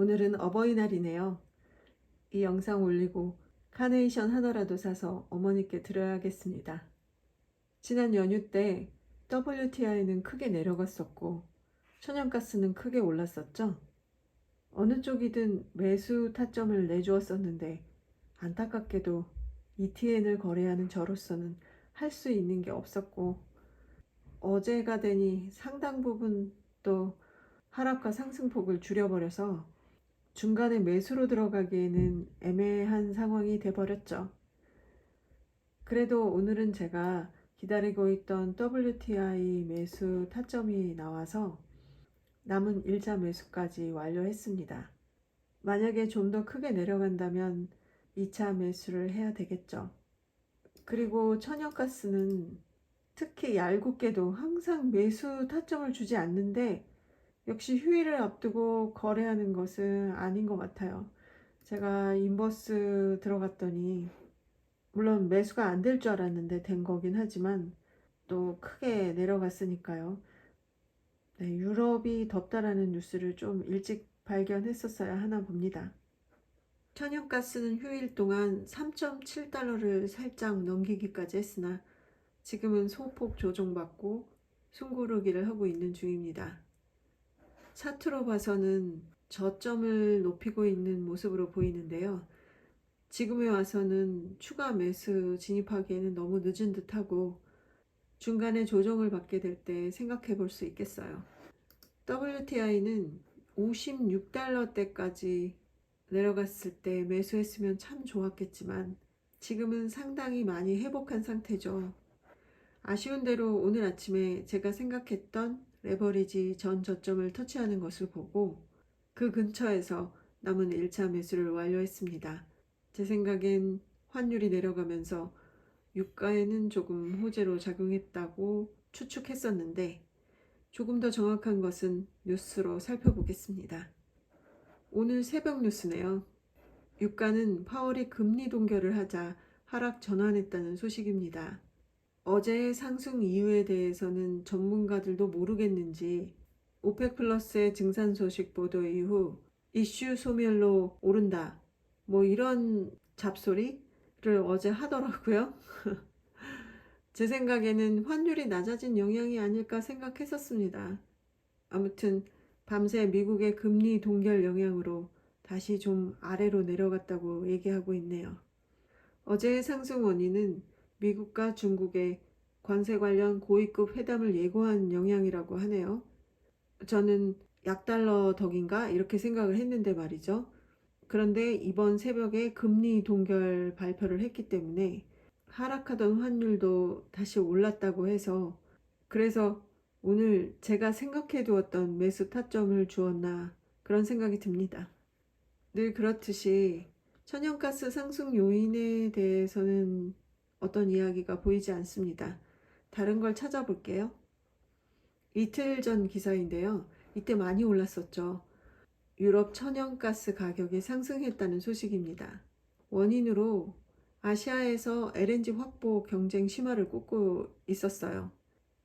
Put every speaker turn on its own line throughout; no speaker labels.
오늘은 어버이날이네요. 이 영상 올리고 카네이션 하나라도 사서 어머니께 드려야겠습니다. 지난 연휴 때 WTI는 크게 내려갔었고 천연가스는 크게 올랐었죠. 어느 쪽이든 매수 타점을 내주었었는데 안타깝게도 ETN을 거래하는 저로서는 할 수 있는 게 없었고 어제가 되니 상당 부분 또 하락과 상승폭을 줄여버려서 중간에 매수로 들어가기에는 애매한 상황이 돼버렸죠. 그래도 오늘은 제가 기다리고 있던 WTI 매수 타점이 나와서 남은 1차 매수까지 완료했습니다. 만약에 좀 더 크게 내려간다면 2차 매수를 해야 되겠죠. 그리고 천연가스는 특히 얄궂게도 항상 매수 타점을 주지 않는데 역시 휴일을 앞두고 거래하는 것은 아닌 것 같아요. 제가 인버스 들어갔더니 물론 매수가 안 될 줄 알았는데 된 거긴 하지만 또 크게 내려갔으니까요. 네, 유럽이 덥다라는 뉴스를 좀 일찍 발견했었어야 하나 봅니다. 천연가스는 휴일 동안 3.7달러를 살짝 넘기기까지 했으나 지금은 소폭 조정받고 숨고르기를 하고 있는 중입니다. 차트로 봐서는 저점을 높이고 있는 모습으로 보이는데요. 지금에 와서는 추가 매수 진입하기에는 너무 늦은 듯하고 중간에 조정을 받게 될 때 생각해 볼 수 있겠어요. WTI는 56달러대까지 내려갔을 때 매수했으면 참 좋았겠지만 지금은 상당히 많이 회복한 상태죠. 아쉬운 대로 오늘 아침에 제가 생각했던 레버리지 전 저점을 터치하는 것을 보고 그 근처에서 남은 1차 매수를 완료했습니다. 제 생각엔 환율이 내려가면서 유가에는 조금 호재로 작용했다고 추측했었는데 조금 더 정확한 것은 뉴스로 살펴보겠습니다. 오늘 새벽 뉴스네요. 유가는 파월이 금리 동결을 하자 하락 전환했다는 소식입니다. 어제의 상승 이유에 대해서는 전문가들도 모르겠는지 오펙 플러스의 증산 소식 보도 이후 이슈 소멸로 오른다 뭐 이런 잡소리를 어제 하더라고요. 제 생각에는 환율이 낮아진 영향이 아닐까 생각했었습니다. 아무튼 밤새 미국의 금리 동결 영향으로 다시 좀 아래로 내려갔다고 얘기하고 있네요. 어제의 상승 원인은 미국과 중국의 관세 관련 고위급 회담을 예고한 영향이라고 하네요. 저는 약달러 덕인가 이렇게 생각을 했는데 말이죠. 그런데 이번 새벽에 금리 동결 발표를 했기 때문에 하락하던 환율도 다시 올랐다고 해서 그래서 오늘 제가 생각해 두었던 매수 타점을 주었나 그런 생각이 듭니다. 늘 그렇듯이 천연가스 상승 요인에 대해서는 어떤 이야기가 보이지 않습니다. 다른 걸 찾아볼게요. 이틀 전 기사인데요. 이때 많이 올랐었죠. 유럽 천연가스 가격이 상승했다는 소식입니다. 원인으로 아시아에서 LNG 확보 경쟁 심화를 꼽고 있었어요.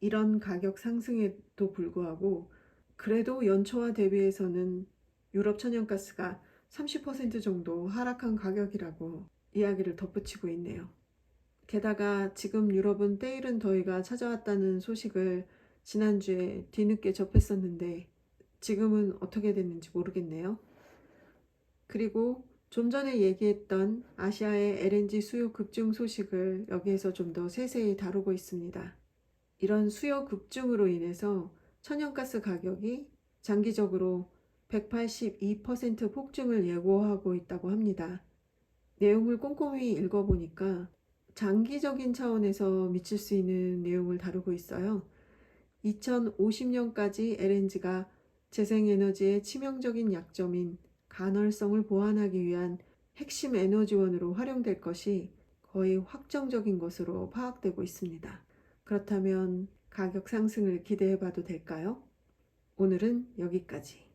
이런 가격 상승에도 불구하고 그래도 연초와 대비해서는 유럽 천연가스가 30% 정도 하락한 가격이라고 이야기를 덧붙이고 있네요. 게다가 지금 유럽은 때이른 더위가 찾아왔다는 소식을 지난주에 뒤늦게 접했었는데 지금은 어떻게 됐는지 모르겠네요. 그리고 좀 전에 얘기했던 아시아의 LNG 수요 급증 소식을 여기에서 좀 더 세세히 다루고 있습니다. 이런 수요 급증으로 인해서 천연가스 가격이 장기적으로 182% 폭증을 예고하고 있다고 합니다. 내용을 꼼꼼히 읽어보니까 장기적인 차원에서 미칠 수 있는 내용을 다루고 있어요. 2050년까지 LNG가 재생에너지의 치명적인 약점인 간헐성을 보완하기 위한 핵심 에너지원으로 활용될 것이 거의 확정적인 것으로 파악되고 있습니다. 그렇다면 가격 상승을 기대해 봐도 될까요? 오늘은 여기까지.